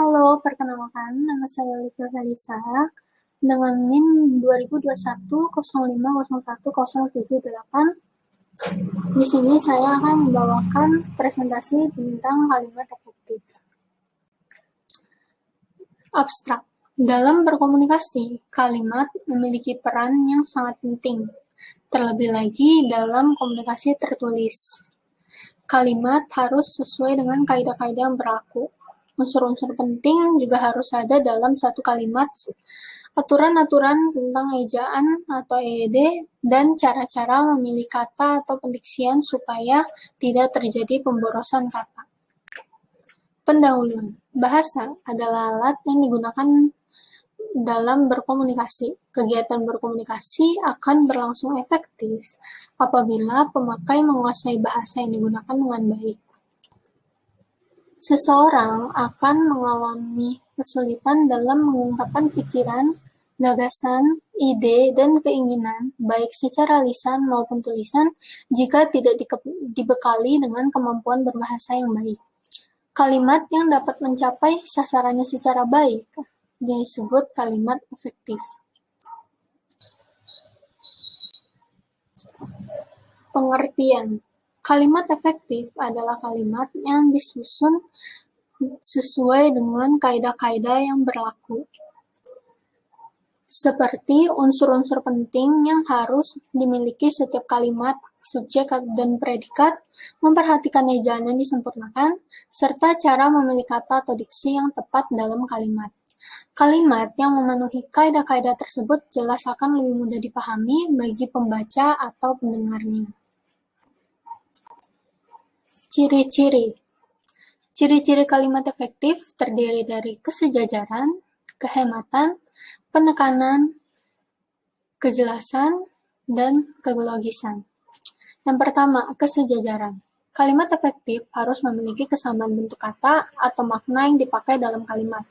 Halo, perkenalkan, nama saya Olivia Felisa dengan NIM 2021 050178. Di sini saya akan membawakan presentasi tentang kalimat efektif. Abstrak. Dalam berkomunikasi, kalimat memiliki peran yang sangat penting, terlebih lagi dalam komunikasi tertulis. Kalimat harus sesuai dengan kaidah-kaidah yang berlaku. Unsur-unsur penting juga harus ada dalam satu kalimat, aturan-aturan tentang ejaan atau EED, dan cara-cara memilih kata atau pendiksian supaya tidak terjadi pemborosan kata. Pendahuluan. Bahasa adalah alat yang digunakan dalam berkomunikasi. Kegiatan berkomunikasi akan berlangsung efektif apabila pemakai menguasai bahasa yang digunakan dengan baik. Seseorang akan mengalami kesulitan dalam mengungkapkan pikiran, gagasan, ide, dan keinginan, baik secara lisan maupun tulisan, jika tidak dibekali dengan kemampuan berbahasa yang baik. Kalimat yang dapat mencapai sasarannya secara baik disebut kalimat efektif. Pengertian. Kalimat efektif adalah kalimat yang disusun sesuai dengan kaidah-kaidah yang berlaku, seperti unsur-unsur penting yang harus dimiliki setiap kalimat, subjek dan predikat, memperhatikan ejaan yang disempurnakan, serta cara memilih kata atau diksi yang tepat dalam kalimat. Kalimat yang memenuhi kaidah-kaidah tersebut jelas akan lebih mudah dipahami bagi pembaca atau pendengarnya. Ciri-ciri. Ciri-ciri kalimat efektif terdiri dari kesejajaran, kehematan, penekanan, kejelasan, dan kelogisan. Yang pertama, kesejajaran. Kalimat efektif harus memiliki kesamaan bentuk kata atau makna yang dipakai dalam kalimat.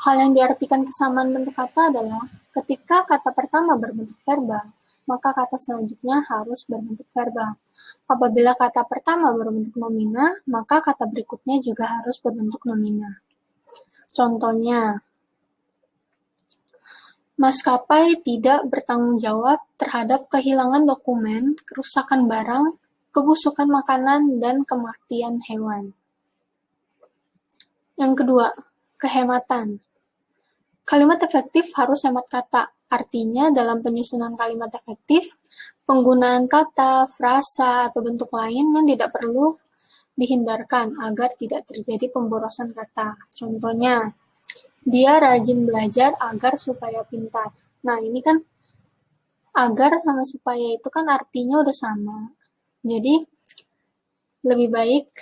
Hal yang diartikan kesamaan bentuk kata adalah ketika kata pertama berbentuk verbal, maka kata selanjutnya harus berbentuk verbal. Apabila kata pertama berbentuk nomina, maka kata berikutnya juga harus berbentuk nomina. Contohnya, maskapai tidak bertanggung jawab terhadap kehilangan dokumen, kerusakan barang, kebusukan makanan, dan kematian hewan. Yang kedua, kehematan. Kalimat efektif harus hemat kata. Artinya, dalam penyusunan kalimat efektif, penggunaan kata, frasa, atau bentuk lain yang tidak perlu dihindarkan agar tidak terjadi pemborosan kata. Contohnya, dia rajin belajar agar supaya pintar. Nah, ini kan agar sama supaya itu kan artinya udah sama. Jadi, lebih baik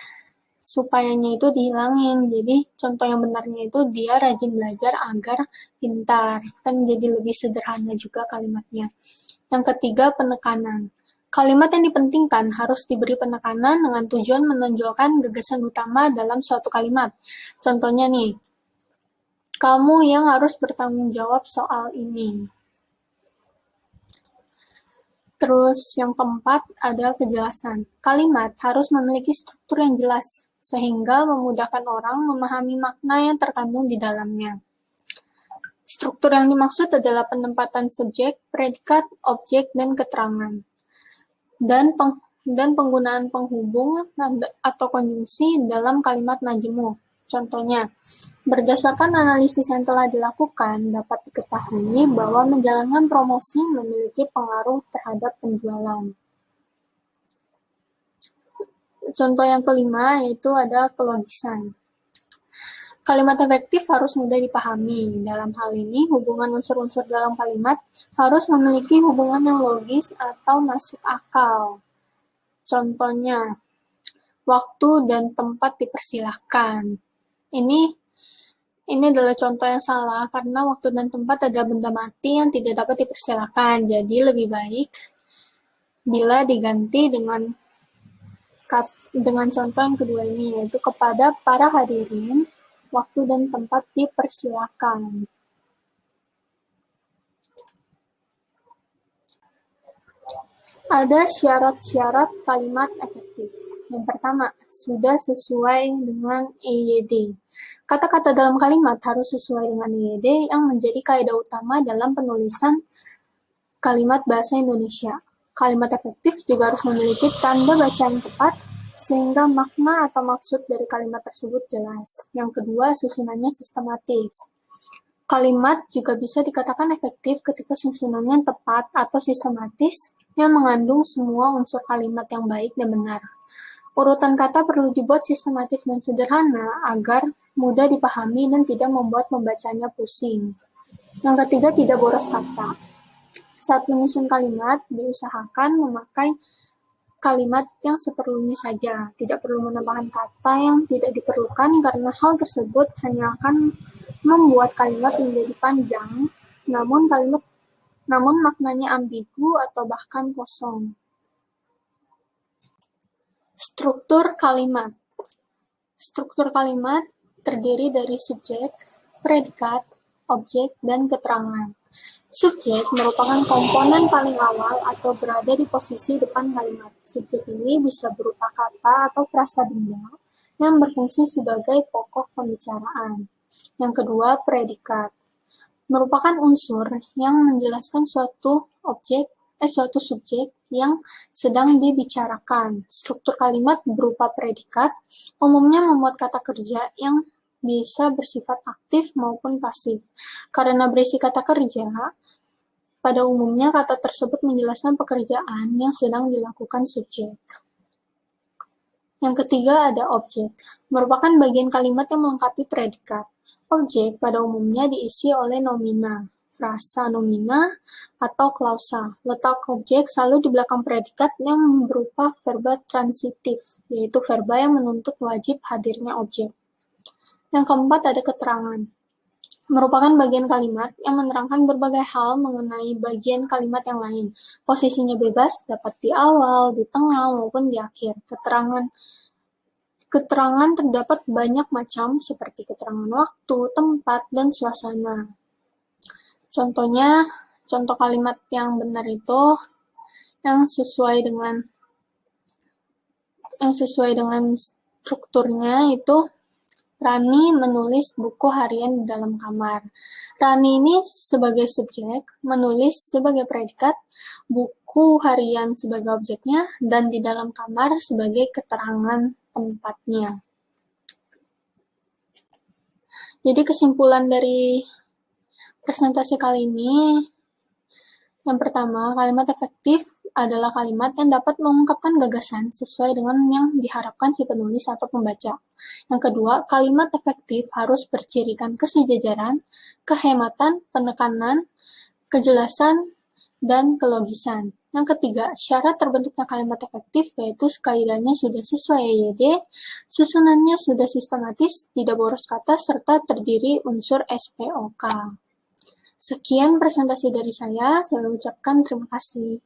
supayanya itu dihilangin. Jadi, contoh yang benarnya itu dia rajin belajar agar pintar. Kan jadi lebih sederhana juga kalimatnya. Yang ketiga, penekanan. Kalimat yang dipentingkan harus diberi penekanan dengan tujuan menonjolkan gagasan utama dalam suatu kalimat. Contohnya nih, kamu yang harus bertanggung jawab soal ini. Terus yang keempat ada kejelasan. Kalimat harus memiliki struktur yang jelas, sehingga memudahkan orang memahami makna yang terkandung di dalamnya. Struktur yang dimaksud adalah penempatan subjek, predikat, objek, dan keterangan. Dan penggunaan penghubung atau konjungsi dalam kalimat majemuk. Contohnya, berdasarkan analisis yang telah dilakukan, dapat diketahui bahwa menjalankan promosi memiliki pengaruh terhadap penjualan. Contoh yang kelima yaitu ada kelogisan. Kalimat efektif harus mudah dipahami. Dalam hal ini, hubungan unsur-unsur dalam kalimat harus memiliki hubungan yang logis atau masuk akal. Contohnya, waktu dan tempat dipersilahkan. Ini adalah contoh yang salah karena waktu dan tempat adalah benda mati yang tidak dapat dipersilakan. Jadi lebih baik bila diganti dengan contoh yang kedua ini, yaitu kepada para hadirin, waktu dan tempat dipersilakan. Ada syarat-syarat kalimat efektif. Yang pertama, sudah sesuai dengan EYD. Kata-kata dalam kalimat harus sesuai dengan EYD yang menjadi kaidah utama dalam penulisan kalimat bahasa Indonesia. Kalimat efektif juga harus memiliki tanda baca yang tepat, sehingga makna atau maksud dari kalimat tersebut jelas. Yang kedua, susunannya sistematis. Kalimat juga bisa dikatakan efektif ketika susunannya tepat atau sistematis yang mengandung semua unsur kalimat yang baik dan benar. Urutan kata perlu dibuat sistematis dan sederhana agar mudah dipahami dan tidak membuat pembacanya pusing. Yang ketiga, tidak boros kata. Saat menyusun kalimat, diusahakan memakai kalimat yang seperlunya saja. Tidak perlu menambahkan kata yang tidak diperlukan karena hal tersebut hanya akan membuat kalimat menjadi panjang, namun maknanya ambigu atau bahkan kosong. Struktur kalimat. Struktur kalimat terdiri dari subjek, predikat, objek, dan keterangan. Subjek merupakan komponen paling awal atau berada di posisi depan kalimat. Subjek ini bisa berupa kata atau frasa benda yang berfungsi sebagai pokok pembicaraan. Yang kedua, predikat. Merupakan unsur yang menjelaskan suatu subjek yang sedang dibicarakan. Struktur kalimat berupa predikat umumnya memuat kata kerja yang bisa bersifat aktif maupun pasif. Karena berisi kata kerja, pada umumnya kata tersebut menjelaskan pekerjaan yang sedang dilakukan subjek. Yang ketiga ada objek, merupakan bagian kalimat yang melengkapi predikat. Objek pada umumnya diisi oleh nomina, frasa nomina, atau klausa. Letak objek selalu di belakang predikat yang berupa verba transitif, yaitu verba yang menuntut wajib hadirnya objek. Yang keempat ada keterangan, merupakan bagian kalimat yang menerangkan berbagai hal mengenai bagian kalimat yang lain. Posisinya bebas, dapat di awal, di tengah, maupun di akhir. Keterangan terdapat banyak macam, seperti keterangan waktu, tempat, dan suasana. Contoh kalimat yang benar itu yang sesuai dengan strukturnya itu Rani menulis buku harian di dalam kamar. Rani ini sebagai subjek, menulis sebagai predikat, buku harian sebagai objeknya, dan di dalam kamar sebagai keterangan tempatnya. Jadi kesimpulan dari presentasi kali ini, yang pertama, kalimat efektif adalah kalimat yang dapat mengungkapkan gagasan sesuai dengan yang diharapkan si penulis atau pembaca. Yang kedua, kalimat efektif harus bercirikan kesejajaran, kehematan, penekanan, kejelasan, dan kelogisan. Yang ketiga, syarat terbentuknya kalimat efektif yaitu kaidahnya sudah sesuai EYD, susunannya sudah sistematis, tidak boros kata, serta terdiri unsur SPOK. Sekian presentasi dari saya ucapkan terima kasih.